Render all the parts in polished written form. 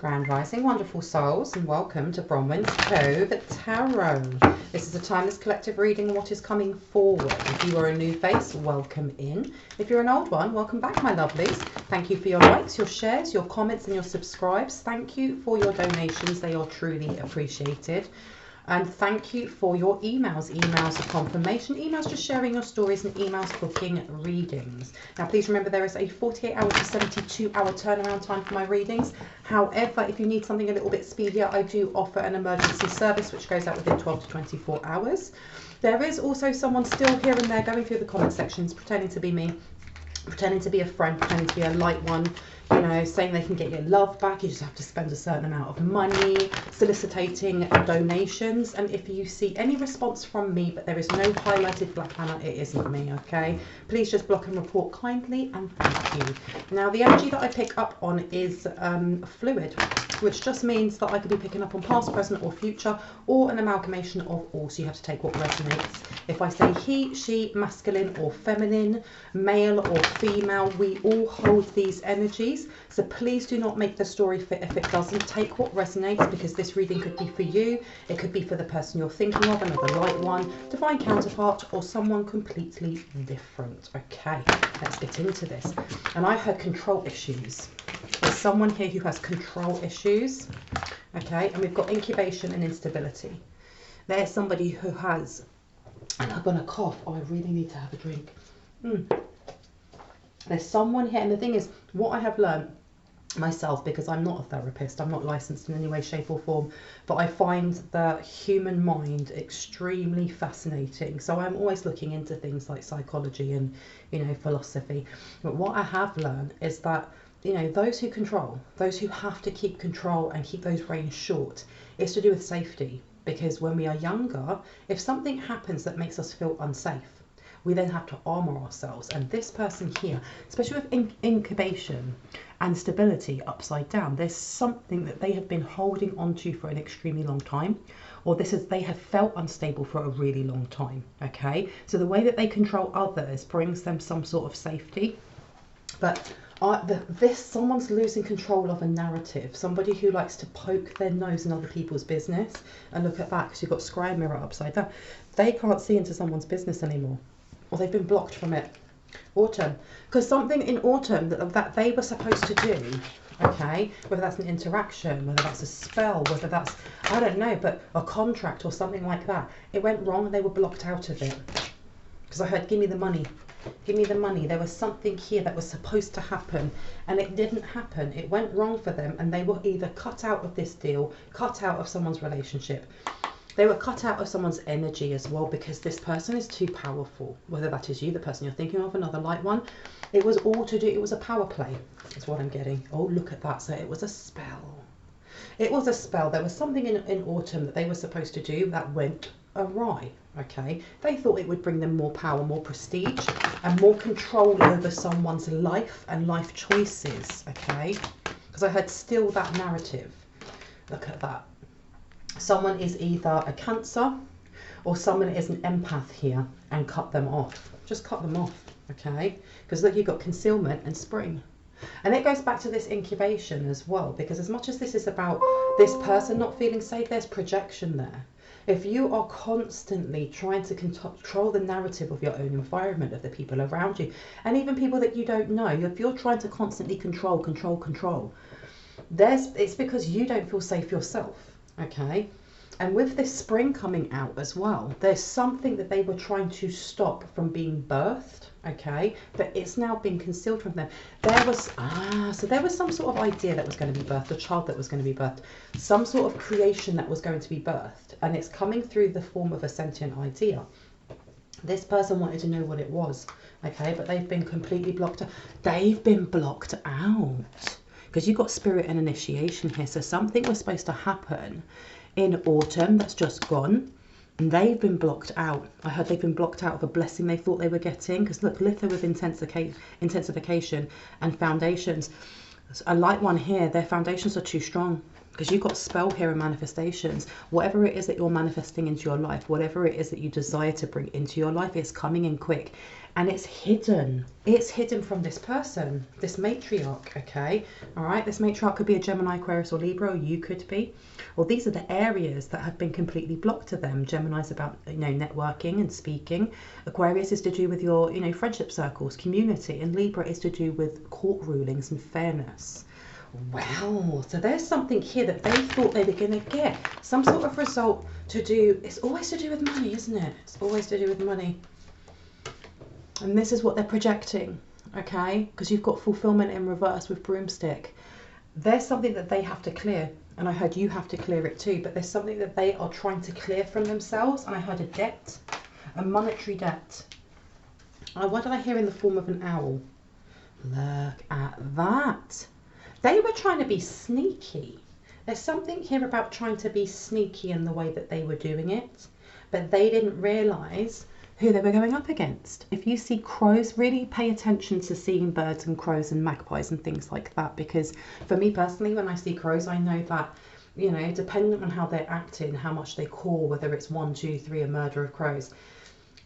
Grand Rising, wonderful souls, and welcome to Bronwen's Cove Tarot. This is a timeless collective reading of what is coming forward. If you are a new face, welcome in. If you're an old one, welcome back, my lovelies. Thank you for your likes, your shares, your comments, and your subscribes. Thank you for your donations. They are truly appreciated. And thank you for your emails of confirmation, emails just sharing your stories, and emails booking readings. Now, please remember there is a 48-hour to 72-hour turnaround time for my readings. However, if you need something a little bit speedier, I do offer an emergency service which goes out within 12 to 24 hours. There is also someone still here and there going through the comment sections, pretending to be me, pretending to be a friend, pretending to be a light one, you know, saying they can get your love back. You just have to spend a certain amount of money, soliciting donations. And if you see any response from me, but there is no highlighted black banner, it isn't me, okay? Please just block and report kindly, and thank you. Now, the energy that I pick up on is fluid, which just means that I could be picking up on past, present, or future, or an amalgamation of all. So you have to take what resonates. If I say he, she, masculine or feminine, male or female, we all hold these energies. So please do not make the story fit if it doesn't. Take what resonates, because this reading could be for you. It could be for the person you're thinking of, another light one, divine counterpart, or someone completely different. Okay, let's get into this. And I heard control issues. There's someone here who has control issues. Okay, and we've got incubation and instability. There's somebody who has, and I'm going to cough. Oh, I really need to have a drink. There's someone here, and the thing is, what I have learned myself, because I'm not a therapist, I'm not licensed in any way, shape or form, but I find the human mind extremely fascinating. So I'm always looking into things like psychology and, you know, philosophy. But what I have learned is that, you know, those who control, those who have to keep control and keep those reins short, is to do with safety. Because when we are younger, if something happens that makes us feel unsafe, we then have to armor ourselves. And this person here, especially with incubation and stability upside down, there's something that they have been holding onto for an extremely long time, or they have felt unstable for a really long time. Okay, so the way that they control others brings them some sort of safety. But someone's losing control of a narrative. Somebody who likes to poke their nose in other people's business. And look at that, because you've got scry mirror upside down. They can't see into someone's business anymore, or they've been blocked from it. Autumn, because something in autumn that they were supposed to do, okay, whether that's an interaction, whether that's a spell, whether that's, I don't know, but a contract or something like that, it went wrong and they were blocked out of it. Because I heard, give me the money. Give me the money. There was something here that was supposed to happen and it didn't happen. It went wrong for them, and they were either cut out of this deal, cut out of someone's relationship. They were cut out of someone's energy as well, because this person is too powerful. Whether that is you, the person you're thinking of, another light one. It was all to do, it was a power play. That's what I'm getting. Oh, look at that. So it was a spell. It was a spell. There was something in autumn that they were supposed to do that went awry. Okay, they thought it would bring them more power, more prestige, and more control over someone's life and life choices. Okay, because I heard still that narrative. Look at that. Someone is either a Cancer or someone is an empath here, and cut them off. Just cut them off. Okay, because look, you've got concealment and spring. And it goes back to this incubation as well, because as much as this is about this person not feeling safe, there's projection there. If you are constantly trying to control the narrative of your own environment, of the people around you, and even people that you don't know, if you're trying to constantly control, it's because you don't feel safe yourself, okay? And with this spring coming out as well, there's something that they were trying to stop from being birthed, okay? But it's now being concealed from them. There was, so there was some sort of idea that was going to be birthed, a child that was going to be birthed, some sort of creation that was going to be birthed, and it's coming through the form of a sentient idea. This person wanted to know what it was, okay? But they've been completely blocked. They've been blocked out, because you've got spirit and initiation here. So something was supposed to happen in autumn that's just gone, and they've been blocked out. I heard they've been blocked out of a blessing they thought they were getting, because look, lither with intensification and foundations. A light one here, their foundations are too strong. because you've got spell here and manifestations. Whatever it is that you're manifesting into your life, whatever it is that you desire to bring into your life, it's coming in quick. And it's hidden. It's hidden from this person, this matriarch, okay? All right, this matriarch could be a Gemini, Aquarius, or Libra, or you could be. Well, these are the areas that have been completely blocked to them. Gemini's about, you know, networking and speaking. Aquarius is to do with your, you know, friendship circles, community. And Libra is to do with court rulings and fairness. Wow, so there's something here that they thought they were going to get. Some sort of result to do, it's always to do with money, isn't it? It's always to do with money. And this is what they're projecting, okay? Because you've got fulfillment in reverse with broomstick. There's something that they have to clear. And I heard you have to clear it too. But there's something that they are trying to clear from themselves. And I heard a debt, a monetary debt. What did I hear in the form of an owl? Look at that. They were trying to be sneaky. There's something here about trying to be sneaky in the way that they were doing it. But they didn't realise who they were going up against. If you see crows, really pay attention to seeing birds and crows and magpies and things like that, because for me personally, when I see crows, I know that, you know, depending on how they're acting, how much they call, whether it's 1, 2, 3, a murder of crows,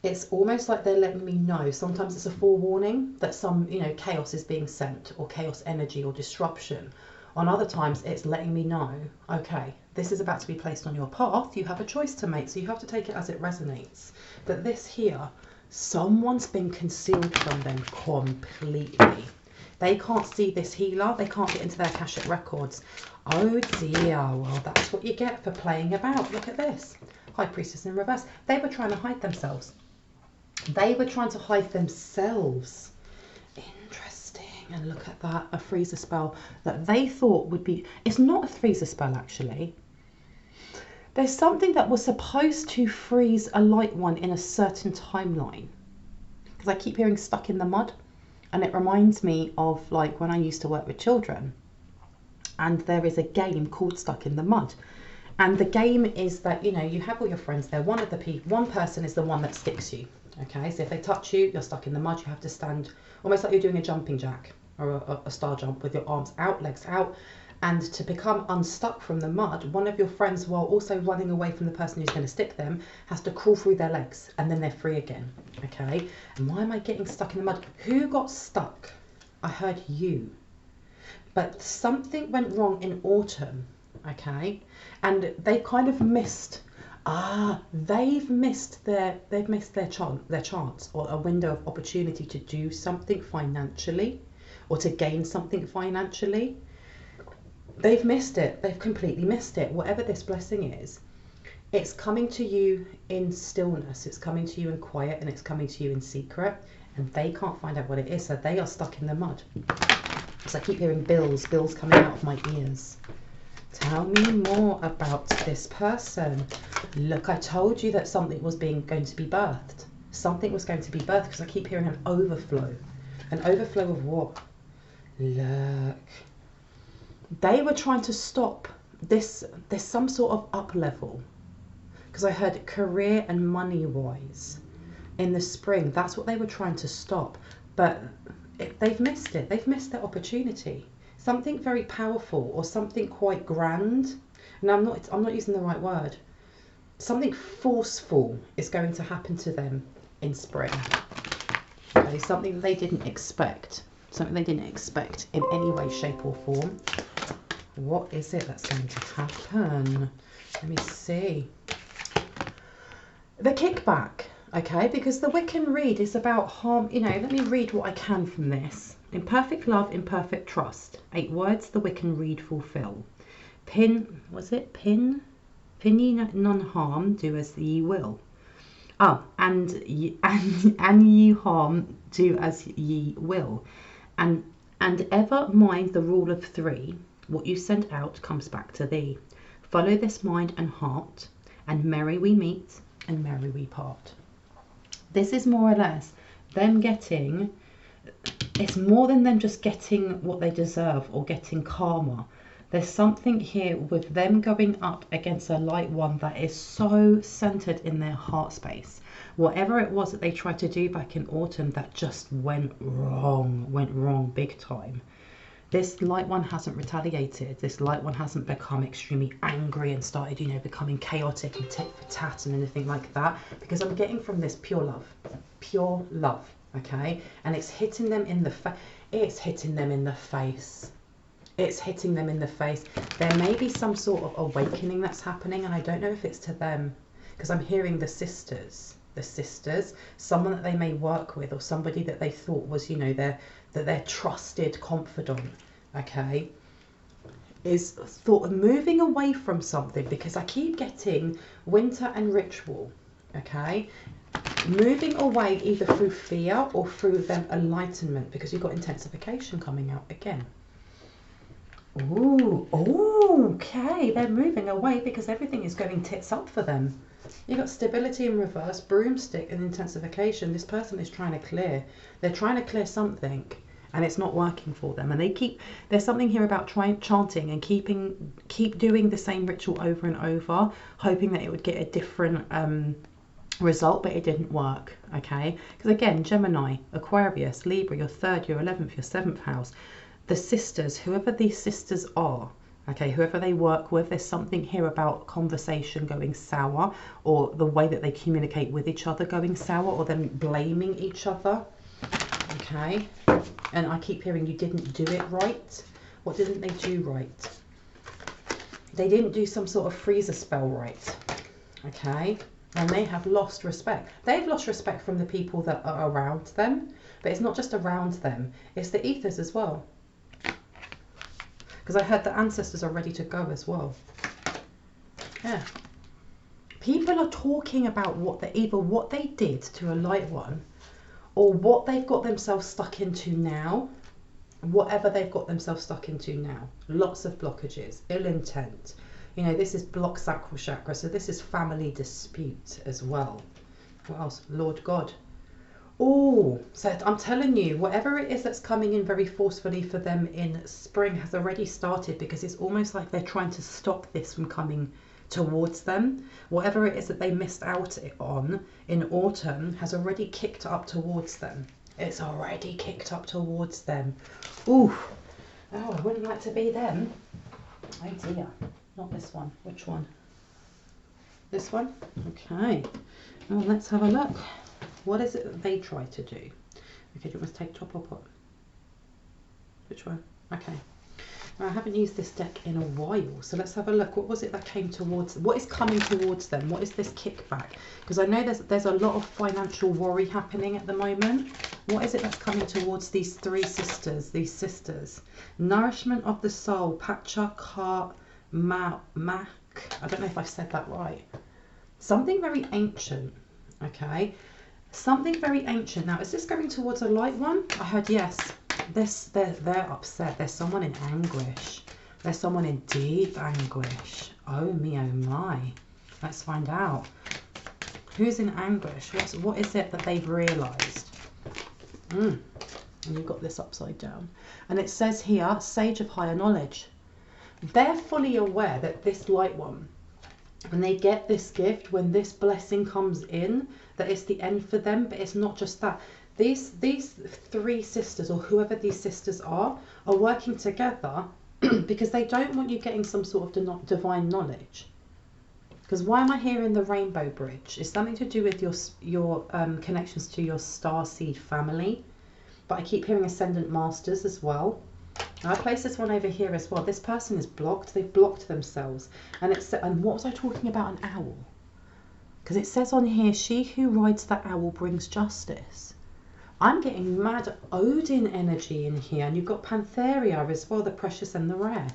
it's almost like they're letting me know. Sometimes it's a forewarning that some, you know, chaos is being sent, or chaos energy or disruption. On other times, it's letting me know, okay, this is about to be placed on your path. You have a choice to make, so you have to take it as it resonates. But this here, someone's been concealed from them completely. They can't see this healer. They can't get into their Akashic records. Oh dear, well, that's what you get for playing about. Look at this. High Priestess in reverse. They were trying to hide themselves. They were trying to hide themselves. Interesting. And look at that, a freezer spell that they thought would be, it's not a freezer spell actually. There's something that was supposed to freeze a light one in a certain timeline. Because I keep hearing stuck in the mud. And it reminds me of like when I used to work with children. And there is a game called Stuck in the Mud. And the game is that, you know, you have all your friends there. One person is the one that sticks you. Okay, so if they touch you, you're stuck in the mud. You have to stand almost like you're doing a jumping jack or a star jump with your arms out, legs out. And to become unstuck from the mud, one of your friends, while also running away from the person who's going to stick them, has to crawl through their legs and then they're free again. Okay, and why am I getting stuck in the mud? Who got stuck? I heard you. But something went wrong in autumn. Okay, and they kind of missed. They've missed their chance or a window of opportunity to do something financially or to gain something financially. They've missed it. They've completely missed it. Whatever this blessing is, it's coming to you in stillness. It's coming to you in quiet, and it's coming to you in secret. And they can't find out what it is, so they are stuck in the mud. So I keep hearing bills coming out of my ears. Tell me more about this person. Look, I told you that something was going to be birthed. Something was going to be birthed because I keep hearing an overflow. An overflow of what? Look. They were trying to stop this. There's some sort of up level. Because I heard career and money wise in the spring. That's what they were trying to stop. But they've missed it. They've missed their opportunity. Something very powerful or something quite grand. And I'm not using the right word. Something forceful is going to happen to them in spring. Okay, something they didn't expect. Something they didn't expect in any way, shape or form. What is it that's going to happen? Let me see. The kickback, okay? Because the Wiccan read is about harm. You know, let me read what I can from this. In perfect love, in perfect trust. 8 words the Wiccan read fulfill. Pin ye none harm, do as ye will. And ye harm, do as ye will. And ever mind the rule of 3. What you send out comes back to thee. Follow this mind and heart, and merry we meet, and merry we part. This is more or less them getting, it's more than them just getting what they deserve or getting karma. There's something here with them going up against a light one that is so centered in their heart space. Whatever it was that they tried to do back in autumn that just went wrong big time. This light one hasn't retaliated. This light one hasn't become extremely angry and started, you know, becoming chaotic and tit for tat and anything like that. Because I'm getting from this pure love, okay? And it's hitting them in the face. It's hitting them in the face. It's hitting them in the face. There may be some sort of awakening that's happening, and I don't know if it's to them, because I'm hearing the sisters, someone that they may work with, or somebody that they thought was, you know, their trusted confidant, okay, is thought of moving away from something, because I keep getting winter and ritual, okay, moving away either through fear or through them enlightenment, because you've got intensification coming out again. Ooh, okay, they're moving away because everything is going tits up for them. You've got stability in reverse, broomstick and intensification. This person is trying to clear. They're trying to clear something and it's not working for them. And there's something here about chanting and keep doing the same ritual over and over, hoping that it would get a different result, but it didn't work, okay? Because again, Gemini, Aquarius, Libra, your 3rd, your 11th, your 7th house. The sisters, whoever these sisters are, okay, whoever they work with, there's something here about conversation going sour, or the way that they communicate with each other going sour, or them blaming each other, okay? And I keep hearing you didn't do it right. What didn't they do right? They didn't do some sort of freezer spell right, okay? And they have lost respect. They've lost respect from the people that are around them, but it's not just around them, it's the ethers as well. Because I heard the ancestors are ready to go as well. Yeah. People are talking about either what they did to a light one, or what they've got themselves stuck into now. Whatever they've got themselves stuck into now. Lots of blockages, ill intent. You know, this is block sacral chakra, so this is family dispute as well. What else? Lord God. Oh, so I'm telling you, whatever it is that's coming in very forcefully for them in spring has already started, because it's almost like they're trying to stop this from coming towards them. Whatever it is that they missed out on in autumn has already kicked up towards them. It's already kicked up towards them. Ooh, oh, I wouldn't like to be them. Oh dear, not this one. Which one? This one? Okay. Well, let's have a look. What is it that they try to do? Okay, do you want to take top or bottom? Which one? Okay. Well, I haven't used this deck in a while, so let's have a look. What was it that came towards them? What is coming towards them? What is this kickback? Because I know there's a lot of financial worry happening at the moment. What is it that's coming towards these three sisters? These sisters. Nourishment of the soul. Pacha Karmak. I don't know if I've said that right. Something very ancient. Okay. Something very ancient. Now, is this going towards a light one? I heard yes. They're upset. There's someone in anguish. There's someone in deep anguish. Oh me, oh my. Let's find out. Who's in anguish? What is it that they've realised? And you've got this upside down. And it says here, Sage of Higher Knowledge. They're fully aware that this light one, when they get this gift, when this blessing comes in, that it's the end for them. But it's not just that. These three sisters, or whoever these sisters are working together because they don't want you getting some sort of divine knowledge. Because why am I hearing the rainbow bridge? It's something to do with your connections to your starseed family. But I keep hearing ascendant masters as well. I place this one over here as well. This person is blocked. They've blocked themselves. And what was I talking about? An owl. Because it says on here, she who rides the owl brings justice. I'm getting mad Odin energy in here. And you've got Pantheria as well, the precious and the rare.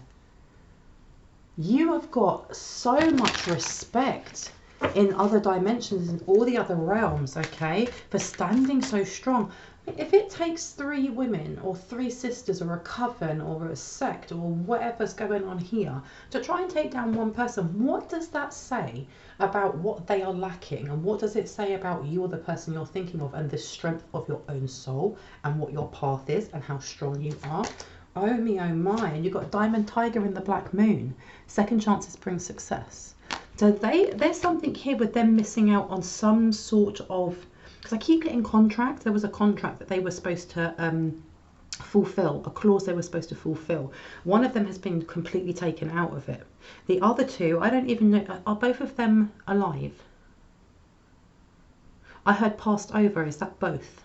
You have got so much respect in other dimensions and all the other realms, okay, for standing so strong. If it takes three women or three sisters or a coven or a sect or whatever's going on here to try and take down one person, what does that say about what they are lacking? And what does it say about you or the person you're thinking of and the strength of your own soul and what your path is and how strong you are? Oh me, oh my. And you've got Diamond Tiger in the Black Moon. Second chances bring success. So there's something here with them missing out on some sort of, because I keep getting contract. There was a contract that they were supposed to fulfill, a clause they were supposed to fulfill. One of them has been completely taken out of it. The other two, I don't even know, are both of them alive? I heard passed over. Is that both?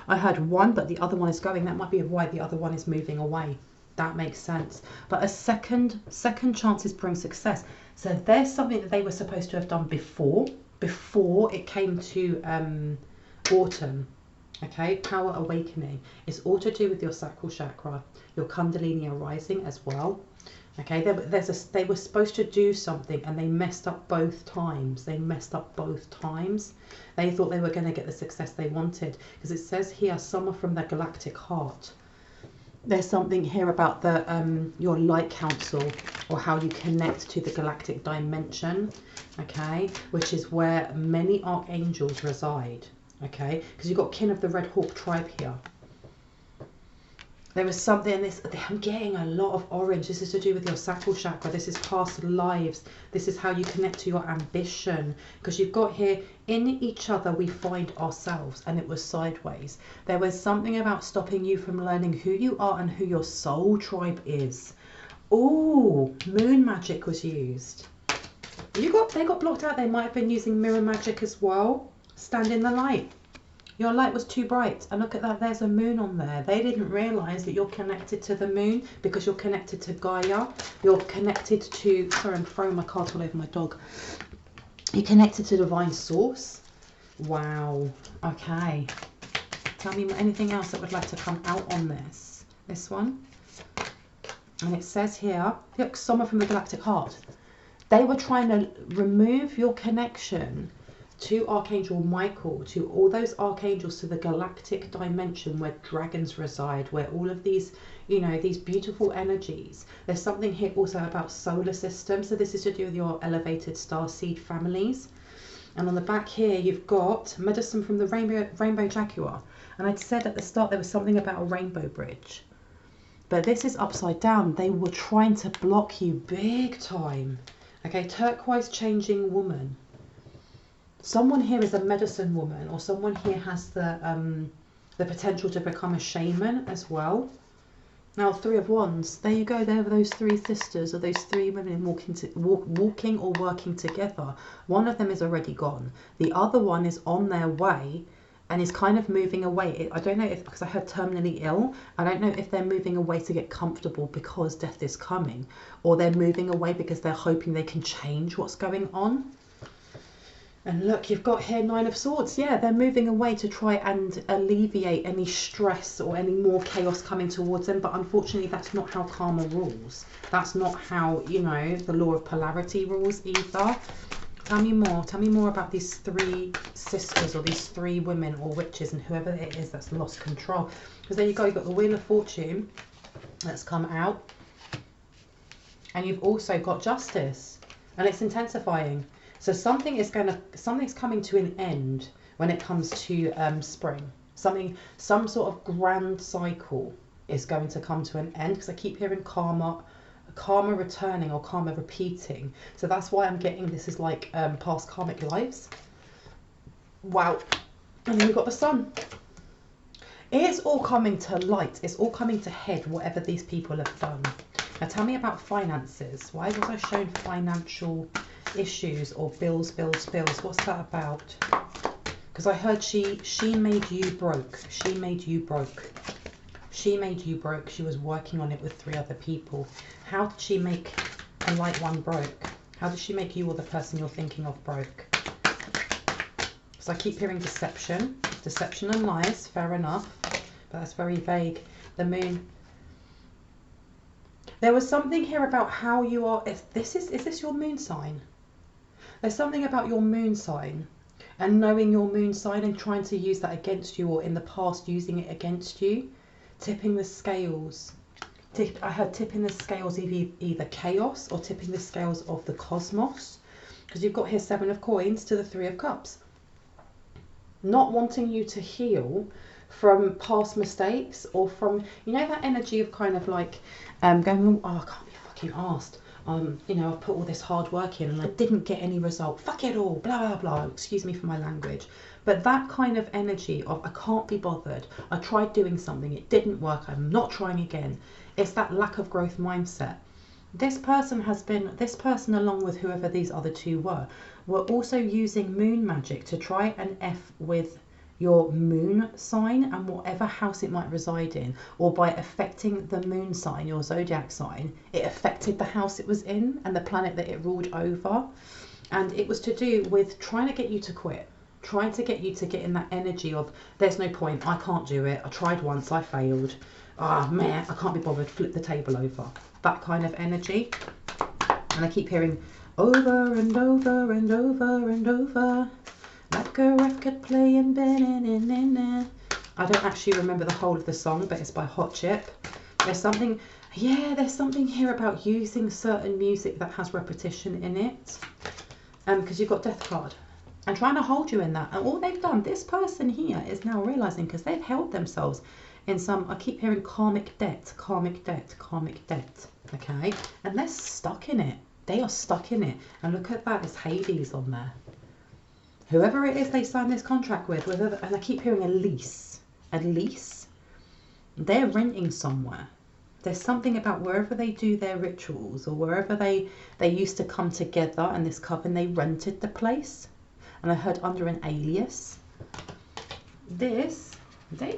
I heard one, but the other one is going. That might be why the other one is moving away. That makes sense. But a second chances bring success. So there's something that they were supposed to have done before it came to autumn. Okay, power awakening. It's all to do with your sacral chakra, your kundalini arising as well. Okay, they were supposed to do something and they messed up both times. They messed up both times. They thought they were going to get the success they wanted, because it says here, someone from the galactic heart. There's something here about the your light council, or how you connect to the galactic dimension, okay, which is where many archangels reside, okay, because you've got kin of the Red Hawk tribe here. There was something in this, I'm getting a lot of orange. This is to do with your sacral chakra. This is past lives. This is how you connect to your ambition. Because you've got here, in each other we find ourselves, and it was sideways. There was something about stopping you from learning who you are and who your soul tribe is. Oh, moon magic was used. They got blocked out. They might have been using mirror magic as well. Stand in the light. Your light was too bright, and look at that, there's a moon on there. They didn't realise that you're connected to the moon because you're connected to Gaia. You're connected to, sorry, I'm throwing my cards all over my dog. You're connected to divine source. Wow, okay. Tell me anything else that would like to come out on this. This one. And it says here, look, someone from the galactic heart. They were trying to remove your connection to Archangel Michael, to all those archangels, to the galactic dimension where dragons reside, where all of these, you know, these beautiful energies. There's something here also about solar system. So this is to do with your elevated starseed families. And on the back here, you've got medicine from the rainbow jaguar. And I'd said at the start there was something about a rainbow bridge. But this is upside down. They were trying to block you big time. Okay, turquoise changing woman. Someone here is a medicine woman, or someone here has the potential to become a shaman as well. Now, Three of Wands, there you go. There are those three sisters, or those three women walking or working together. One of them is already gone. The other one is on their way and is kind of moving away. I don't know if, because I heard terminally ill, I don't know if they're moving away to get comfortable because death is coming, or they're moving away because they're hoping they can change what's going on. And look, you've got here Nine of Swords. Yeah, they're moving away to try and alleviate any stress or any more chaos coming towards them. But unfortunately, that's not how karma rules. That's not how, you know, the law of polarity rules either. Tell me more. Tell me more about these three sisters, or these three women or witches, and whoever it is that's lost control. Because there you go. You've got the Wheel of Fortune that's come out. And you've also got Justice. And it's intensifying. So something's coming to an end when it comes to spring. Some sort of grand cycle is going to come to an end, because I keep hearing karma returning or karma repeating. So that's why I'm getting this is like past karmic lives. Wow. And then we've got the Sun. It's all coming to light. It's all coming to head, whatever these people have done. Now tell me about finances. Why was I shown financial issues or bills? What's that about? Because I heard she made you broke. She made you broke. She made you broke. She was working on it with 3 other people. How did she make a light one broke? How did she make you or the person you're thinking of broke? So I keep hearing deception and lies. Fair enough, but that's very vague. The Moon. There was something here about how you are. Is this your moon sign? There's something about your moon sign and knowing your moon sign and trying to use that against you, or in the past using it against you. Tipping the scales. I heard tipping the scales either chaos or tipping the scales of the cosmos. Because you've got here 7 of Coins to the 3 of Cups. Not wanting you to heal from past mistakes, or from, you know, that energy of kind of like going, oh, I can't be fucking asked. you know, I've put all this hard work in and I didn't get any result. Fuck it all, blah, blah, blah. Excuse me for my language. But that kind of energy of I can't be bothered. I tried doing something, it didn't work. I'm not trying again. It's that lack of growth mindset. This person along with whoever these other two were also using moon magic to try and F with your moon sign and whatever house it might reside in, or by affecting the moon sign, your zodiac sign, it affected the house it was in and the planet that it ruled over. And it was to do with trying to get you to quit, trying to get you to get in that energy of there's no point, I can't do it, I tried once, I failed, meh, I can't be bothered, flip the table over. That kind of energy. And I keep hearing over and over and over and over, like a record playing. I don't actually remember the whole of the song, but it's by Hot Chip. There's something here about using certain music that has repetition in it, because you've got Death card and trying to hold you in that. And all they've done, this person here is now realizing, because they've held themselves in some, I keep hearing karmic debt, karmic debt, karmic debt. Okay, and they're stuck in it. They are stuck in it. And look at that, it's Hades on there. Whoever it is they signed this contract with, and I keep hearing a lease, they're renting somewhere. There's something about wherever they do their rituals, or wherever they used to come together and this coven, they rented the place. And I heard under an alias. They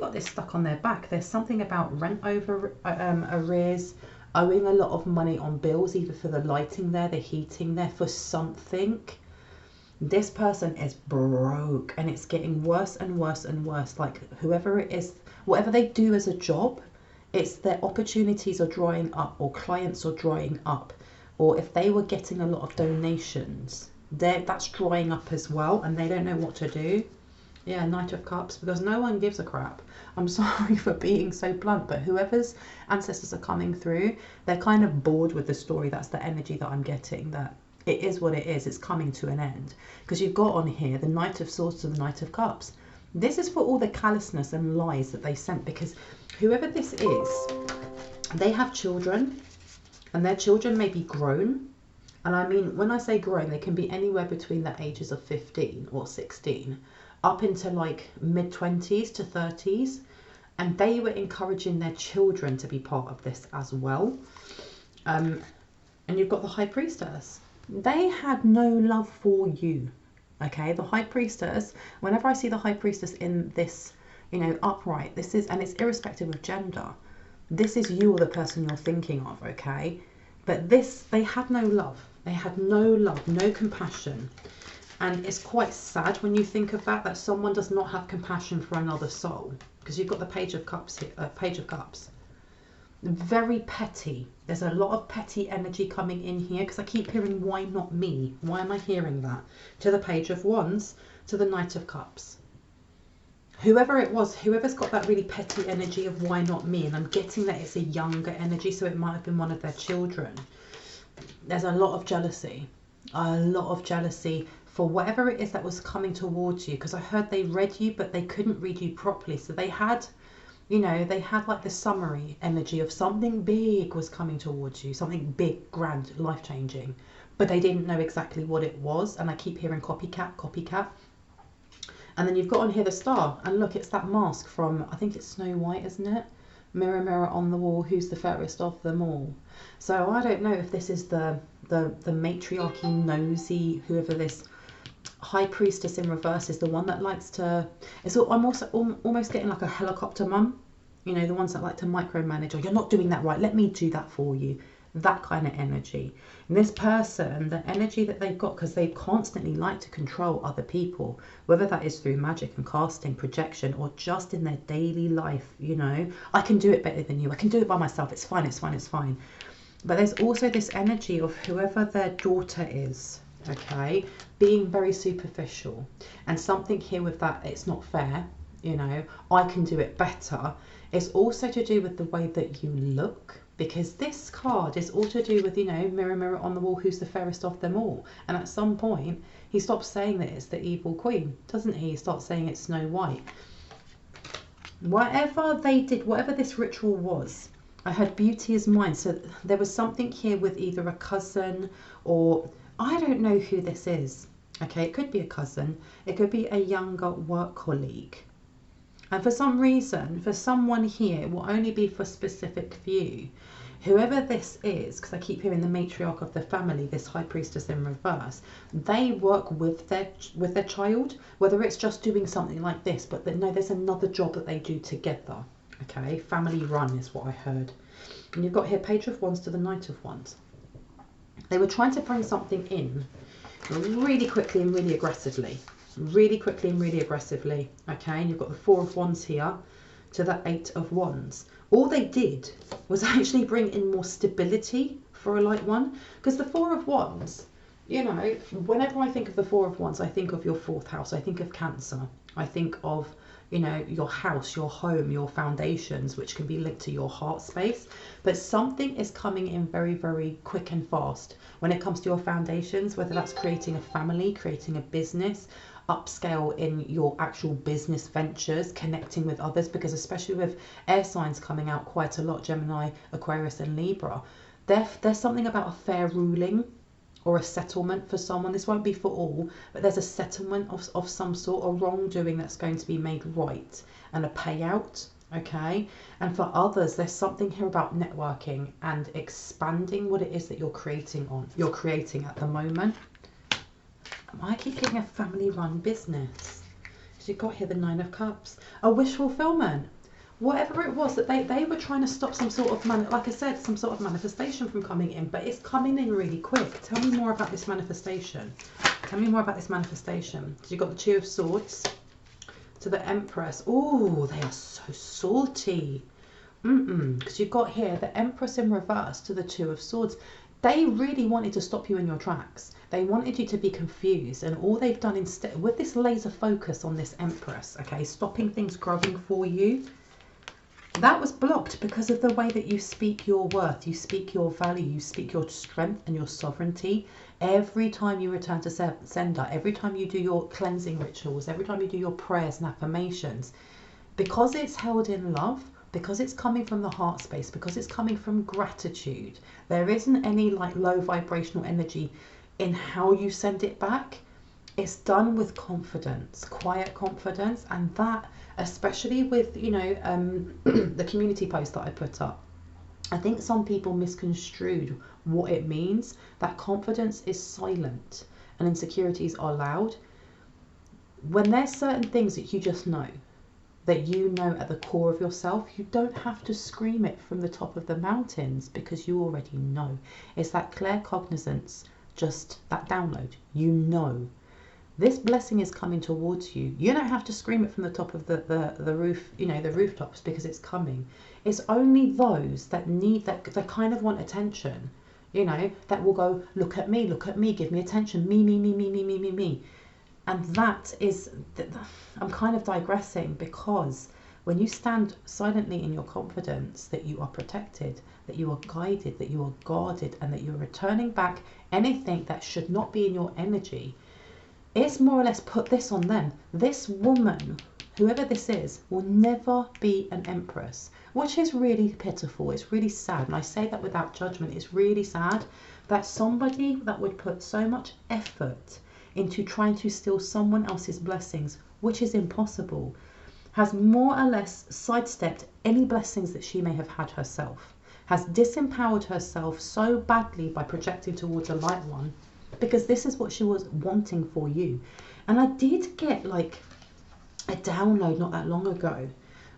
got this stuck on their back. There's something about rent over arrears, owing a lot of money on bills, either for the lighting there, the heating there, for something. This person is broke, and it's getting worse and worse and worse. Like whoever it is, whatever they do as a job, it's their opportunities are drying up, or clients are drying up, or if they were getting a lot of donations, that's drying up as well, and they don't know what to do. Yeah, Knight of Cups, because no one gives a crap. I'm sorry for being so blunt, but whoever's ancestors are coming through, they're kind of bored with the story. That's the energy that I'm getting, that it is what it is. It's coming to an end. Because you've got on here the Knight of Swords to the Knight of Cups. This is for all the callousness and lies that they sent, because whoever this is, they have children, and their children may be grown. And I mean, when I say grown, they can be anywhere between the ages of 15 or 16 up into like mid-20s to 30s. And they were encouraging their children to be part of this as well. And you've got the High Priestess. They had no love for you. Okay, the High Priestess, whenever I see the High Priestess in this, you know, upright, this is, and it's irrespective of gender, this is you or the person you're thinking of, okay? But this, they had no love. They had no love, no compassion. And it's quite sad when you think of that someone does not have compassion for another soul. Because you've got the Page of Cups here, Page of Cups. Very petty. There's a lot of petty energy coming in here, because I keep hearing, why not me? Why am I hearing that? To the Page of Wands, to the Knight of Cups. Whoever it was, whoever's got that really petty energy of why not me, and I'm getting that it's a younger energy, so it might have been one of their children. There's a lot of jealousy for whatever it is that was coming towards you, because I heard they read you, but they couldn't read you properly. So they had, you know, they had like the summary energy of something big was coming towards you, something big, grand, life-changing, but they didn't know exactly what it was. And I keep hearing copycat, copycat. And then you've got on here the star, and look, it's that mask from, I think it's Snow White, isn't it? Mirror, mirror on the wall, who's the fairest of them all? So I don't know if this is the matriarchy, nosy, whoever this High Priestess in reverse is, the one that likes to, I'm also almost getting like a helicopter mum, you know, the ones that like to micromanage, or you're not doing that right, let me do that for you. That kind of energy. And this person, the energy that they've got, because they constantly like to control other people, whether that is through magic and casting, projection, or just in their daily life, you know, I can do it better than you, I can do it by myself, it's fine, it's fine, it's fine. But there's also this energy of whoever their daughter is, okay, being very superficial. And something here with that, it's not fair, you know, I can do it better. It's also to do with the way that you look, because this card is all to do with, you know, mirror, mirror on the wall, who's the fairest of them all. And at some point, he stops saying that it's the evil queen, doesn't he? He starts saying it's Snow White. Whatever they did, whatever this ritual was, I had beauty is mine. So there was something here with either a cousin or I don't know who this is. Okay, it could be a cousin. It could be a younger work colleague. And for some reason, for someone here, it will only be for specific view. Whoever this is, because I keep hearing the matriarch of the family, this high priestess in reverse, they work with their child, whether it's just doing something like this, but no, there's another job that they do together. Okay, family run is what I heard. And you've got here Page of Wands to the Knight of Wands. They were trying to bring something in really quickly and really aggressively. Really quickly and really aggressively. Okay, and you've got the Four of Wands here to the Eight of Wands. All they did was actually bring in more stability for a light one. Because the Four of Wands, you know, whenever I think of the Four of Wands, I think of your fourth house. I think of Cancer. I think of, you know, your house, your home, your foundations, which can be linked to your heart space. But something is coming in very, very quick and fast when it comes to your foundations, whether that's creating a family, creating a business, upscale in your actual business ventures, connecting with others, because especially with air signs coming out quite a lot, Gemini, Aquarius and Libra, there's something about a fair ruling or a settlement for someone. This won't be for all, but there's a settlement of some sort, or wrongdoing that's going to be made right, and a payout. Okay, and for others, there's something here about networking and expanding what it is that you're creating at the moment. I keep getting a family-run business. So you've got here the Nine of Cups, a wish fulfillment. Whatever it was that they were trying to stop some sort of, like I said, some sort of manifestation from coming in, but it's coming in really quick. Tell me more about this manifestation. Tell me more about this manifestation. So you've got the Two of Swords to the Empress. Oh, they are so salty. Because you've got here the Empress in reverse to the Two of Swords. They really wanted to stop you in your tracks. They wanted you to be confused, and all they've done instead, with this laser focus on this Empress, okay, stopping things growing for you, that was blocked because of the way that you speak your worth, you speak your value, you speak your strength and your sovereignty. Every time you return to sender, every time you do your cleansing rituals, every time you do your prayers and affirmations, because it's held in love, because it's coming from the heart space, because it's coming from gratitude, there isn't any like low vibrational energy in how you send it back. It's done with confidence, quiet confidence, and that, especially with, you know, the community post that I put up, I think some people misconstrued what it means. That confidence is silent and insecurities are loud. When there's certain things that you just know, that you know at the core of yourself, you don't have to scream it from the top of the mountains, because you already know. It's that clear cognizance, just that download, you know. This blessing is coming towards you. You don't have to scream it from the top of the roof, you know, the rooftops, because it's coming. It's only those that need that kind of want attention, you know, that will go, look at me, give me attention, me. And that is, I'm kind of digressing, because when you stand silently in your confidence that you are protected, that you are guided, that you are guarded, and that you're returning back anything that should not be in your energy, it's more or less put this on them. This woman, whoever this is, will never be an empress, which is really pitiful. It's really sad. And I say that without judgment. It's really sad that somebody that would put so much effort into trying to steal someone else's blessings, which is impossible, has more or less sidestepped any blessings that she may have had herself, has disempowered herself so badly by projecting towards a light one, because this is what she was wanting for you. And I did get like a download not that long ago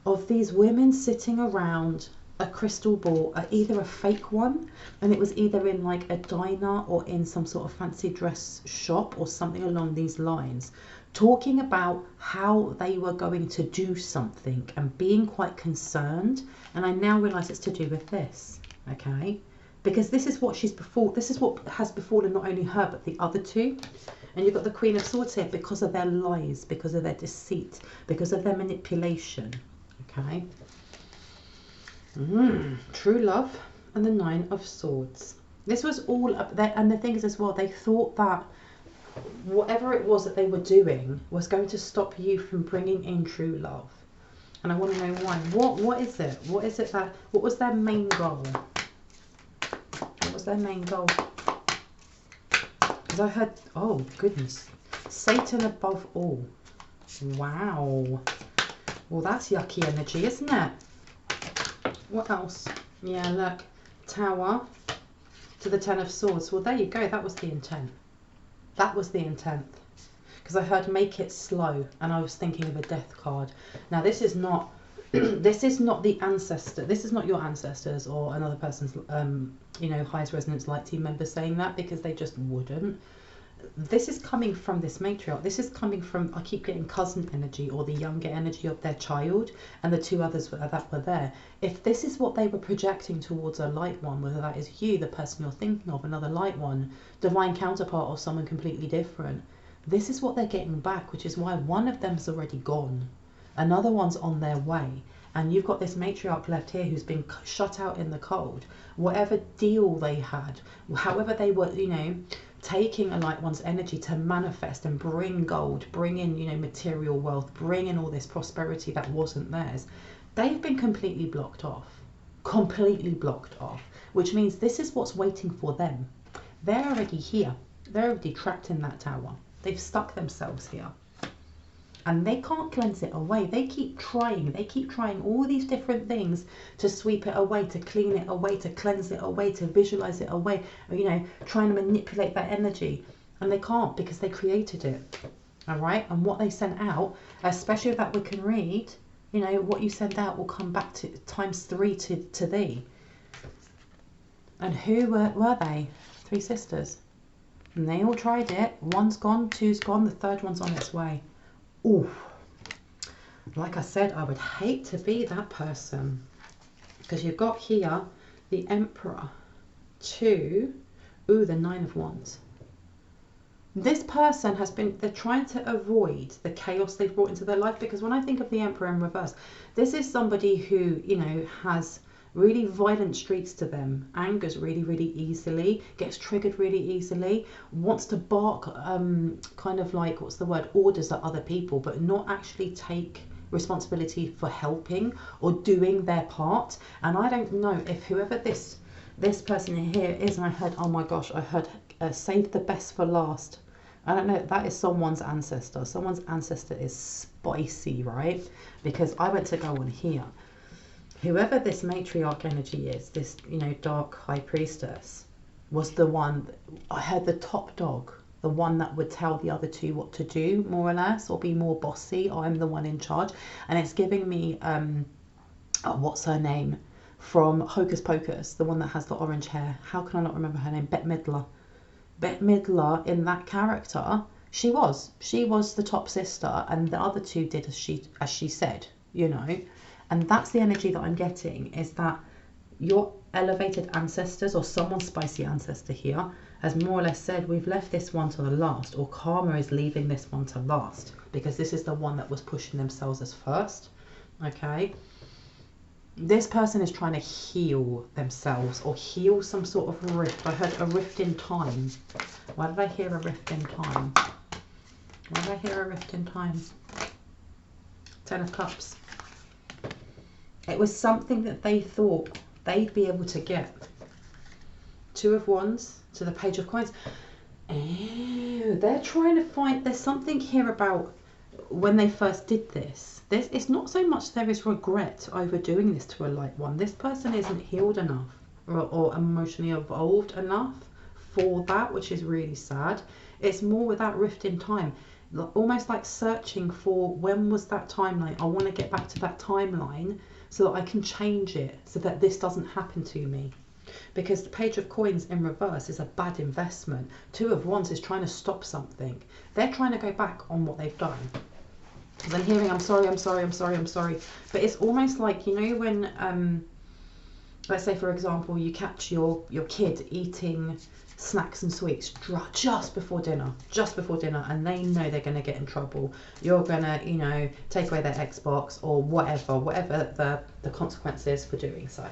of these women sitting around a crystal ball, either a fake one, and it was either in like a diner or in some sort of fancy dress shop or something along these lines, talking about how they were going to do something and being quite concerned. And I now realise it's to do with this, okay? Because this is what this is what has befallen not only her but the other two. And you've got the Queen of Swords here because of their lies, because of their deceit, because of their manipulation, okay? True love and the Nine of Swords. This was all up there, and the thing is as well, they thought that whatever it was that they were doing was going to stop you from bringing in true love. And I want to know why. What is it? What is it that, what was their main goal? What was their main goal? Because I heard, oh goodness, Satan above all. Wow. Well, that's yucky energy, isn't it? What else? Yeah, look. Tower to the Ten of Swords. Well, there you go. That was the intent. That was the intent. Because I heard make it slow, and I was thinking of a death card. Now, this is not this is not the ancestor. This is not your ancestors or another person's you know, highest resonance light team member saying that, because they just wouldn't. This is coming from this matriarch. This is coming from, I keep getting cousin energy or the younger energy of their child, and the two others that were there. If this is what they were projecting towards a light one, whether that is you, the person you're thinking of, another light one, divine counterpart, or someone completely different, this is what they're getting back, which is why one of them's already gone. Another one's on their way. And you've got this matriarch left here who's been shut out in the cold. Whatever deal they had, however they were, you know, taking a light one's energy to manifest and bring gold, bring in, you know, material wealth, bring in all this prosperity that wasn't theirs, they've been completely blocked off. Completely blocked off. Which means this is what's waiting for them. They're already here. They're already trapped in that tower. They've stuck themselves here. And they can't cleanse it away. They keep trying. They keep trying all these different things to sweep it away, to clean it away, to cleanse it away, to visualize it away, you know, trying to manipulate that energy. And they can't, because they created it. All right? And what they sent out, especially if that we can read, you know, what you send out will come back to ×3 to thee. And who were they? 3 sisters. And they all tried it. One's gone, two's gone, the third one's on its way. Ooh. Like I said, I would hate to be that person. Because you've got here the Emperor, 2, ooh, the 9 of Wands. This person has been, they're trying to avoid the chaos they've brought into their life. Because when I think of the Emperor in reverse, this is somebody who, you know, has really violent streaks to them, angers really, really easily, gets triggered really easily, wants to bark kind of like, what's the word, orders at other people, but not actually take responsibility for helping or doing their part. And I don't know if whoever this person here is, and I heard, oh my gosh, I heard save the best for last. I don't know, that is someone's ancestor. Someone's ancestor is spicy, right? Because I went to go on here. Whoever this matriarch energy is, this, you know, dark high priestess, was the one, I heard the top dog, the one that would tell the other two what to do, more or less, or be more bossy. I'm the one in charge. And it's giving me, what's her name? From Hocus Pocus, the one that has the orange hair. How can I not remember her name? Bette Midler. Bette Midler, in that character, she was the top sister, and the other two did as she said, you know. And that's the energy that I'm getting, is that your elevated ancestors, or someone's spicy ancestor here, has more or less said, we've left this one to the last, or karma is leaving this one to last, because this is the one that was pushing themselves as first. Okay? This person is trying to heal themselves, or heal some sort of rift. I heard a rift in time. Why did I hear a rift in time? Why did I hear a rift in time? 10 of Cups. It was something that they thought they'd be able to get. 2 of Wands to the Page of Coins. Ew, they're trying to find, there's something here about when they first did this. It's not so much there is regret over doing this to a light one. This person isn't healed enough or emotionally evolved enough for that, which is really sad. It's more with that rift in time. Almost like searching for, when was that timeline? I want to get back to that timeline so that I can change it, so that this doesn't happen to me. Because the Page of Coins in reverse is a bad investment. 2 of Wands is trying to stop something. They're trying to go back on what they've done. Because I'm hearing, I'm sorry, I'm sorry, I'm sorry, I'm sorry. But it's almost like, you know, when, let's say, for example, you catch your kid eating snacks and sweets just before dinner, and they know they're going to get in trouble. You're going to, you know, take away their Xbox or whatever the consequences for doing so.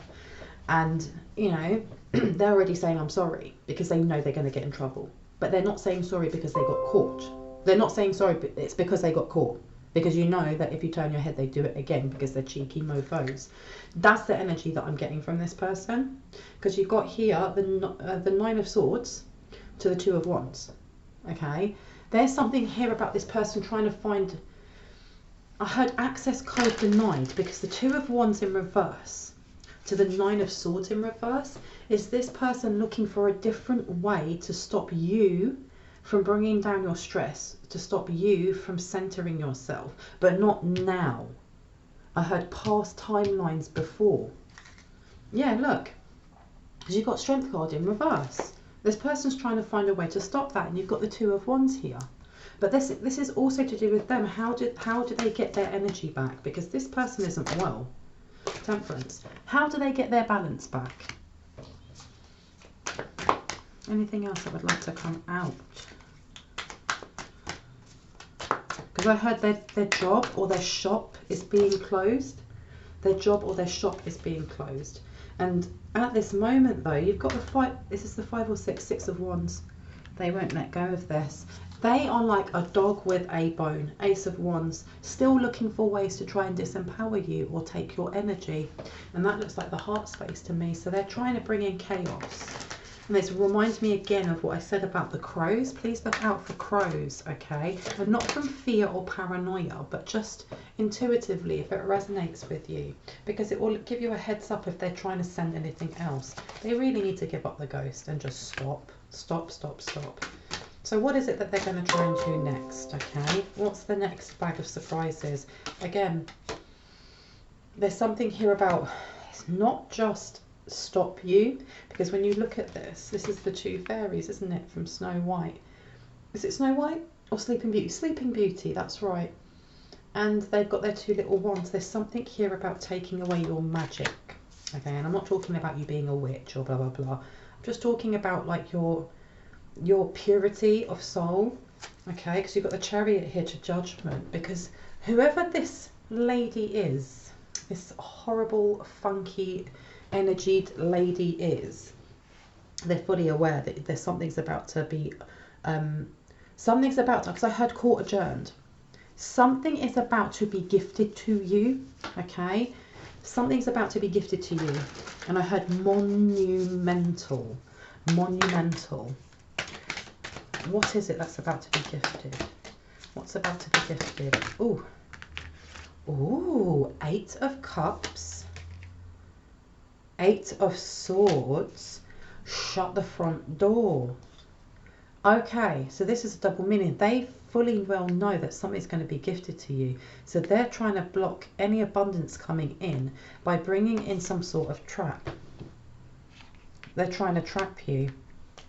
And, you know, they're already saying, I'm sorry, because they know they're going to get in trouble. But they're not saying sorry because they got caught. They're not saying sorry, but it's because they got caught. because you know that if you turn your head, they do it again because they're cheeky mofos. That's the energy that I'm getting from this person, because you've got here the Nine of Swords to the Two of Wands. Okay, there's something here about this person trying to find, I heard access code denied, because the Two of Wands in reverse to the Nine of Swords in reverse is this person looking for a different way to stop you from bringing down your stress, to stop you from centering yourself, but not now. I heard past timelines before. Yeah, look, because you've got Strength card in reverse. This person's trying to find a way to stop that, and you've got the Two of Wands here. But this is also to do with them. How do they get their energy back? Because this person isn't well. Temperance. How do they get their balance back? Anything else that would like to come out? Because I heard their job or their shop is being closed. Their job or their shop is being closed. And at this moment, though, you've got the five. This is the 5 or 6, 6 of Wands. They won't let go of this. They are like a dog with a bone. Ace of Wands, still looking for ways to try and disempower you or take your energy. And that looks like the heart space to me. So they're trying to bring in chaos. And this reminds me again of what I said about the crows. Please look out for crows, okay? And not from fear or paranoia, but just intuitively if it resonates with you. Because it will give you a heads up if they're trying to send anything else. They really need to give up the ghost and just stop. Stop, stop, stop. So what is it that they're going to try and do next, okay? What's the next bag of surprises? Again, there's something here about, it's not just stop you, because when you look at this is the two fairies, isn't it, from Snow White? Is it Snow White or Sleeping Beauty? Sleeping Beauty, that's right. And they've got their two little wands. There's something here about taking away your magic, okay? And I'm not talking about you being a witch or blah blah blah. I'm just talking about like your purity of soul, okay? Because you've got the Chariot here to Judgment, because whoever this lady is, this horrible funky energied lady is, they're fully aware that there's something's about to be because I heard court adjourned. Something is about to be gifted to you, okay? Something's about to be gifted to you. And I heard monumental. What is it that's about to be gifted? What's about to be gifted? Ooh, 8 of Cups, 8 of Swords, shut the front door. Okay, so this is a double meaning. They fully well know that something's going to be gifted to you. So they're trying to block any abundance coming in by bringing in some sort of trap. They're trying to trap you,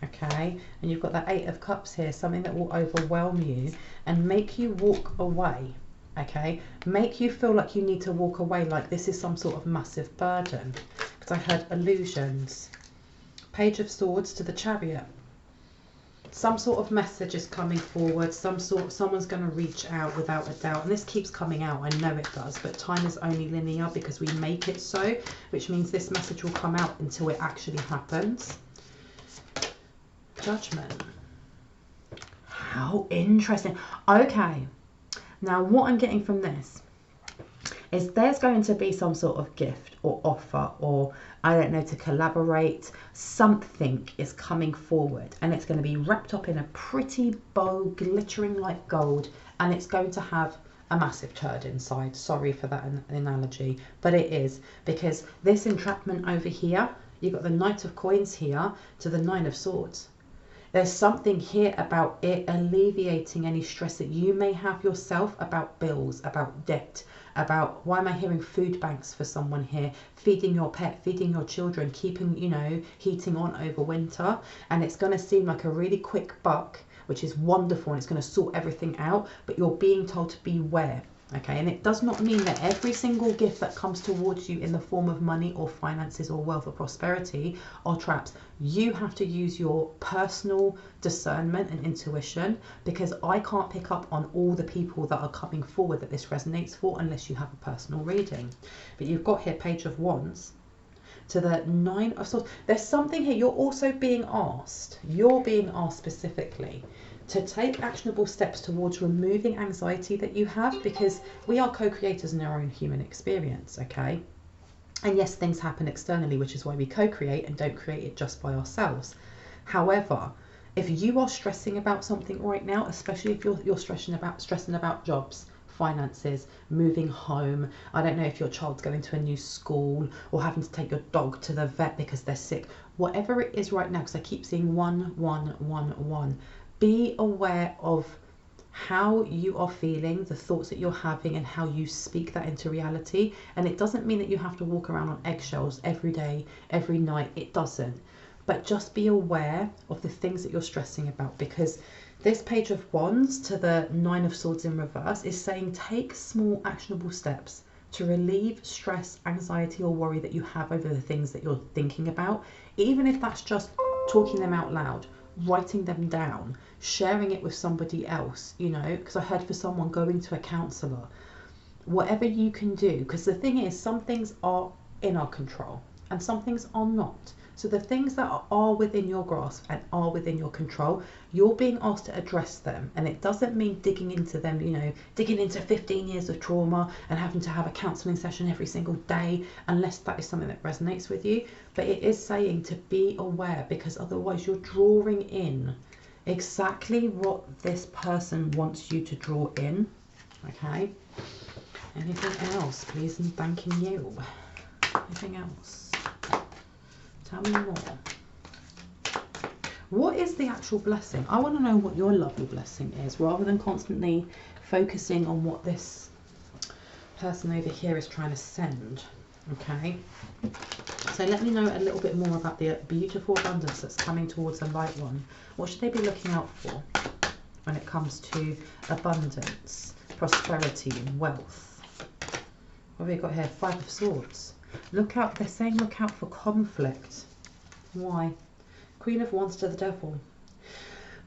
okay? And you've got that 8 of Cups here, something that will overwhelm you and make you walk away, okay? Make you feel like you need to walk away, like this is some sort of massive burden. Because I heard illusions. Page of Swords to the Chariot. Some sort of message is coming forward. Someone's going to reach out without a doubt. And this keeps coming out. I know it does. But time is only linear because we make it so. Which means this message will come out until it actually happens. Judgment. How interesting. Okay. Now what I'm getting from this is there's going to be some sort of gift or offer or I don't know, to collaborate. Something is coming forward and it's going to be wrapped up in a pretty bow, glittering like gold, and it's going to have a massive turd inside. Sorry for that analogy, but it is, because this entrapment over here, you've got the Knight of Coins here to the 9 of Swords. There's something here about it alleviating any stress that you may have yourself about bills, about debt, about, why am I hearing food banks for someone here, feeding your pet, feeding your children, keeping, you know, heating on over winter. And it's going to seem like a really quick buck, which is wonderful, and it's going to sort everything out, but you're being told to beware. Okay, and it does not mean that every single gift that comes towards you in the form of money or finances or wealth or prosperity are traps. You have to use your personal discernment and intuition, because I can't pick up on all the people that are coming forward that this resonates for unless you have a personal reading. But you've got here Page of Wands to the 9 of Swords. There's something here. You're also being asked. You're being asked specifically to take actionable steps towards removing anxiety that you have, because we are co-creators in our own human experience, okay? And yes, things happen externally, which is why we co-create and don't create it just by ourselves. However, if you are stressing about something right now, especially if you're stressing about jobs, finances, moving home, I don't know if your child's going to a new school or having to take your dog to the vet because they're sick, whatever it is right now, because I keep seeing 111, be aware of how you are feeling, the thoughts that you're having, and how you speak that into reality. And it doesn't mean that you have to walk around on eggshells every day, every night. It doesn't. But just be aware of the things that you're stressing about, because this Page of Wands to the Nine of Swords in reverse is saying take small actionable steps to relieve stress, anxiety or worry that you have over the things that you're thinking about, even if that's just talking them out loud, writing them down, sharing it with somebody else, you know, because I heard for someone going to a counsellor, whatever you can do, because the thing is, some things are in our control and some things are not. So the things that are within your grasp and are within your control, you're being asked to address them. And it doesn't mean digging into them, you know, digging into 15 years of trauma and having to have a counselling session every single day, unless that is something that resonates with you. But it is saying to be aware, because otherwise you're drawing in exactly what this person wants you to draw in. Okay. Anything else, please and thanking you. Anything else? Tell me more. What is the actual blessing? I want to know what your lovely blessing is, rather than constantly focusing on what this person over here is trying to send. Okay. So let me know a little bit more about the beautiful abundance that's coming towards the light one. What should they be looking out for when it comes to abundance, prosperity and wealth? What have we got here? Five of Swords. Look out, they're saying look out for conflict. Why? Queen of Wands to the Devil.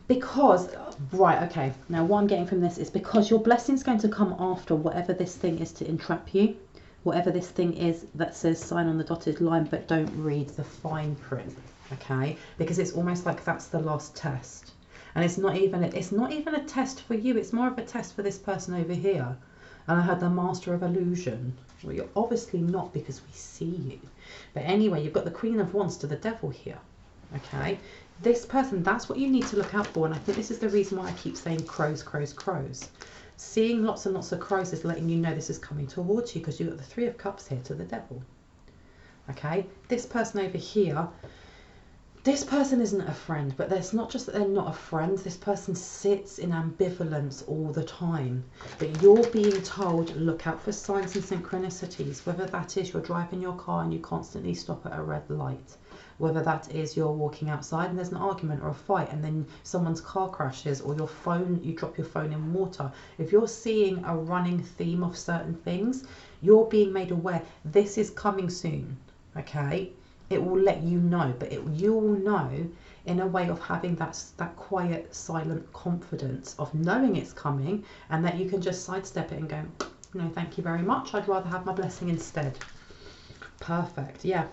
Because, right, okay, now what I'm getting from this is because your blessing's going to come after whatever this thing is to entrap you. Whatever this thing is that says sign on the dotted line but don't read the fine print, okay? Because it's almost like that's the last test. And it's not even a test for you, it's more of a test for this person over here. And I heard the Master of Illusion. Well, you're obviously not, because we see you. But anyway, you've got the Queen of Wands to the Devil here. Okay? This person, that's what you need to look out for. And I think this is the reason why I keep saying crows, crows, crows. Seeing lots and lots of crows is letting you know this is coming towards you, because you've got the Three of Cups here to the Devil. Okay? This person over here, this person isn't a friend, but it's not just that they're not a friend. This person sits in ambivalence all the time. But you're being told, look out for signs and synchronicities, whether that is you're driving your car and you constantly stop at a red light, whether that is you're walking outside and there's an argument or a fight and then someone's car crashes, or your phone, you drop your phone in water. If you're seeing a running theme of certain things, you're being made aware this is coming soon, okay? It will let you know, but you will know in a way of having that quiet, silent confidence of knowing it's coming, and that you can just sidestep it and go, no, thank you very much. I'd rather have my blessing instead. Perfect. Yeah.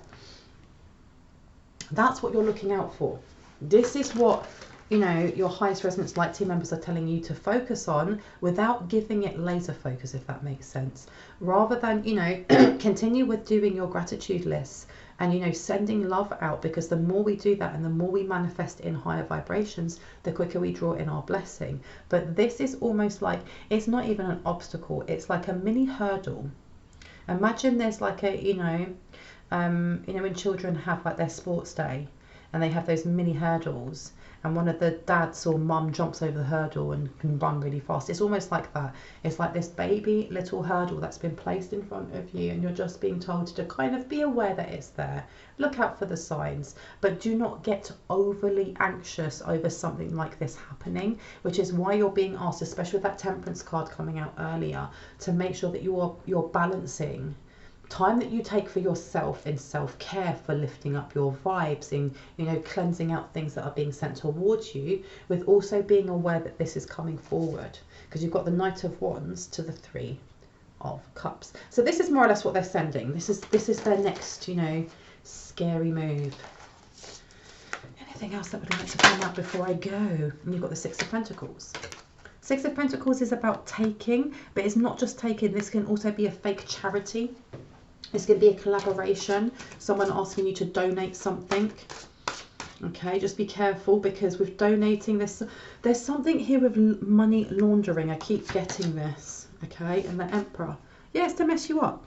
That's what you're looking out for. This is what, you know, your highest resonance light team members are telling you to focus on, without giving it laser focus, if that makes sense. Rather than, you know, continue with doing your gratitude lists. And, you know, sending love out, because the more we do that and the more we manifest in higher vibrations, the quicker we draw in our blessing. But this is almost like, it's not even an obstacle. It's like a mini hurdle. Imagine there's like a, you know, when children have like their sports day and they have those mini hurdles, and one of the dads or mum jumps over the hurdle and can run really fast. It's almost like that. It's like this baby little hurdle that's been placed in front of you, and you're just being told to kind of be aware that it's there. Look out for the signs, but do not get overly anxious over something like this happening, which is why you're being asked, especially with that Temperance card coming out earlier, to make sure that you're balancing time that you take for yourself in self-care, for lifting up your vibes, in, you know, cleansing out things that are being sent towards you, with also being aware that this is coming forward, because you've got the Knight of Wands to the Three of Cups. So this is more or less what they're sending. This is their next, you know, scary move. Anything else that would like to come out before I go? And you've got the Six of Pentacles. Six of Pentacles is about taking, but it's not just taking. This can also be a fake charity. It's going to be a collaboration. Someone asking you to donate something. Okay, just be careful, because with donating this, there's something here with money laundering. I keep getting this. Okay, and the Emperor. Yeah, it's to mess you up.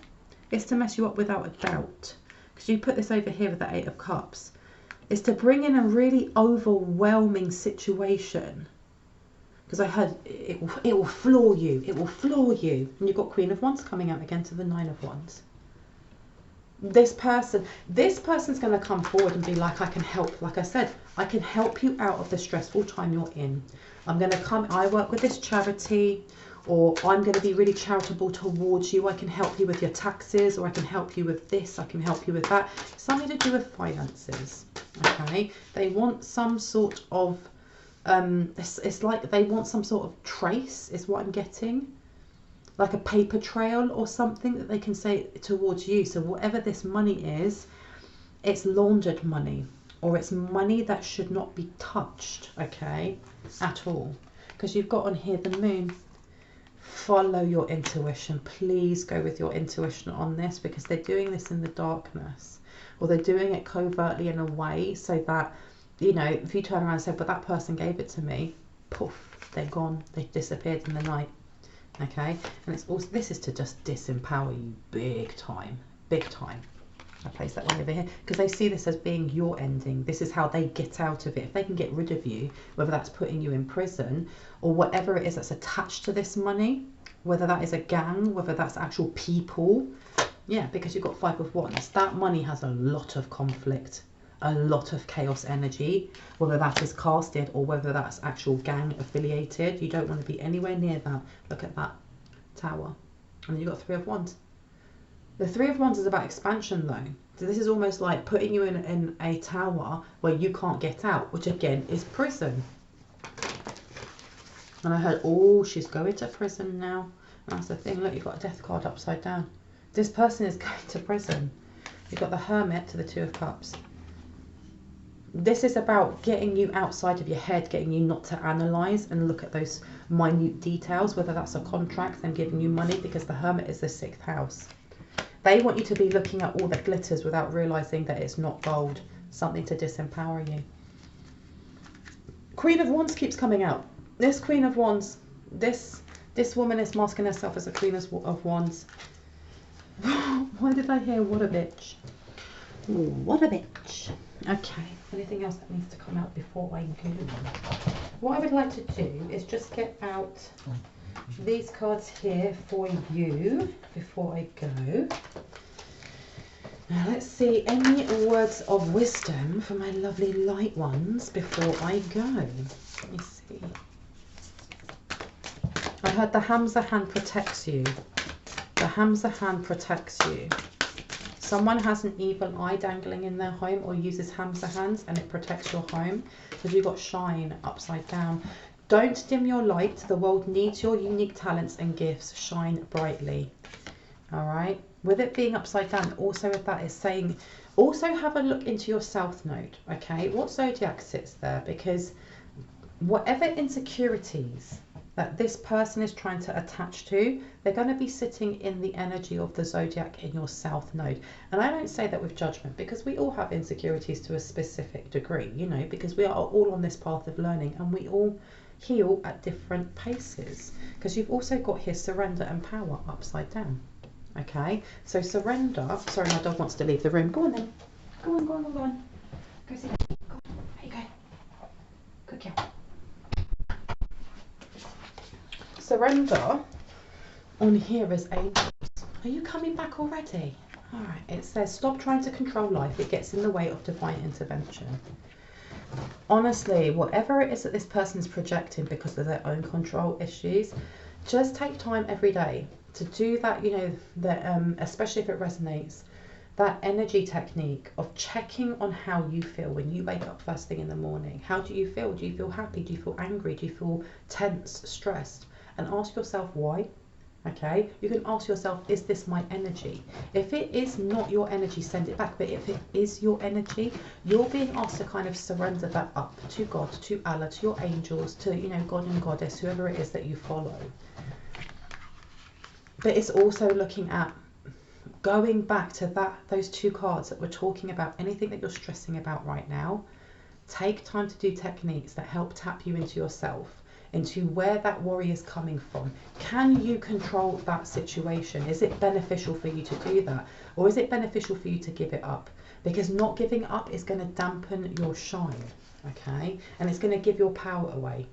It's to mess you up without a doubt. Because you put this over here with the Eight of Cups. It's to bring in a really overwhelming situation. Because I heard it will floor you. It will floor you. And you've got Queen of Wands coming out again to the Nine of Wands. This person's going to come forward and be like, I can help. Like I said, I can help you out of the stressful time you're in. I'm going to come, I work with this charity, or I'm going to be really charitable towards you. I can help you with your taxes, or I can help you with this, I can help you with that. Something to do with finances. Okay, they want some sort of it's like they want some sort of trace, is what I'm getting, like a paper trail or something that they can say towards you. So whatever this money is, it's laundered money, or it's money that should not be touched, okay, at all. Because you've got on here the Moon. Follow your intuition. Please go with your intuition on this, because they're doing this in the darkness, or they're doing it covertly in a way so that, you know, if you turn around and say, but that person gave it to me, poof, they're gone, they disappeared in the night. Okay, and it's also, this is to just disempower you big time, big time. I place that one over here because they see this as being your ending. This is how they get out of it. If they can get rid of you, whether that's putting you in prison or whatever it is that's attached to this money, whether that is a gang, whether that's actual people. Yeah, because you've got Five of Wands. That money has a lot of conflict, a lot of chaos energy, whether that is casted or whether that's actual gang affiliated. You don't want to be anywhere near that. Look at that Tower. And then you've got Three of Wands. The Three of Wands is about expansion though. So this is almost like putting you in a tower where you can't get out, which again is prison. And I heard, oh, she's going to prison now. And that's the thing. Look, you've got a Death card upside down. This person is going to prison. You've got the Hermit to the Two of Cups. This is about getting you outside of your head, getting you not to analyse and look at those minute details, whether that's a contract, them giving you money, because the Hermit is the 6th house. They want you to be looking at all that glitters without realising that it's not gold, something to disempower you. Queen of Wands keeps coming out. This Queen of Wands, this woman is masking herself as a Queen of Wands. Why did I hear what a bitch? Ooh, what a bitch. Okay, anything else that needs to come out before I go? What I would like to do is just get out these cards here for you before I go. Now let's see, any words of wisdom for my lovely light ones before I go. Let me see. I heard the Hamza hand protects you. The Hamza hand protects you. Someone has an evil eye dangling in their home or uses Hamza hands and it protects your home. Because you've got shine upside down. Don't dim your light. The world needs your unique talents and gifts. Shine brightly. All right. With it being upside down, also if that is saying, also have a look into your south node. Okay. What zodiac sits there? Because whatever insecurities that this person is trying to attach to, they're going to be sitting in the energy of the zodiac in your south node. And I don't say that with judgment, because we all have insecurities to a specific degree, you know, because we are all on this path of learning and we all heal at different paces. Because you've also got here surrender and power upside down. Okay, so surrender. Sorry, my dog wants to leave the room. Go on then. Go on, go on, go on. Go sit down. Go on. There you go. Good girl. Surrender on here is angels. Are you coming back already? All right. It says stop trying to control life. It gets in the way of divine intervention. Honestly, whatever it is that this person is projecting because of their own control issues, just take time every day to do that, you know, that especially if it resonates, that energy technique of checking on how you feel when you wake up first thing in the morning. How do you feel? Do you feel happy? Do you feel angry? Do you feel tense, stressed? And ask yourself why. Okay, you can ask yourself, is this my energy? If it is not your energy, send it back. But if it is your energy, you're being asked to kind of surrender that up to God, to Allah, to your angels, to, you know, God and Goddess, whoever it is that you follow. But it's also looking at going back to those two cards that we're talking about, anything that you're stressing about right now. Take time to do techniques that help tap you into yourself, into where that worry is coming from. Can you control that situation? Is it beneficial for you to do that? Or is it beneficial for you to give it up? Because not giving up is going to dampen your shine, okay? And it's going to give your power away.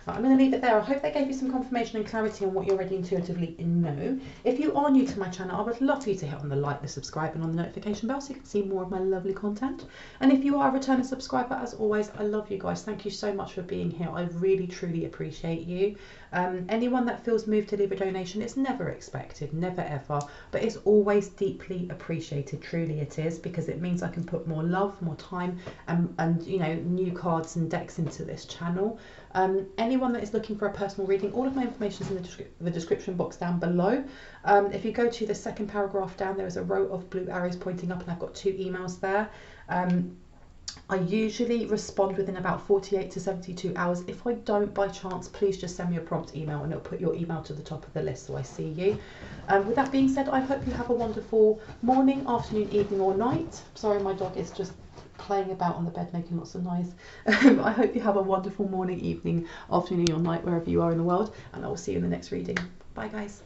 I'm going to leave it there. I hope that gave you some confirmation and clarity on what you already intuitively know. If you are new to my channel, I would love for you to hit on the like, the subscribe and on the notification bell so you can see more of my lovely content. And if you are a returning subscriber, as always, I love you guys. Thank you so much for being here. I really, truly appreciate you. Anyone that feels moved to leave a donation, it's never expected, never ever, but it's always deeply appreciated. Truly it is, because it means I can put more love, more time and you know, new cards and decks into this channel. Anyone that is looking for a personal reading, all of my information is in the description box down below. If you go to the second paragraph down, there is a row of blue arrows pointing up and I've got 2 emails there. I usually respond within about 48 to 72 hours. If I don't by chance, please just send me a prompt email and it'll put your email to the top of the list so I see you. With that being said, I hope you have a wonderful morning, afternoon, evening or night. Sorry, my dog is just playing about on the bed making lots of noise. I hope you have a wonderful morning, evening, afternoon or night wherever you are in the world, and I will see you in the next reading. Bye guys.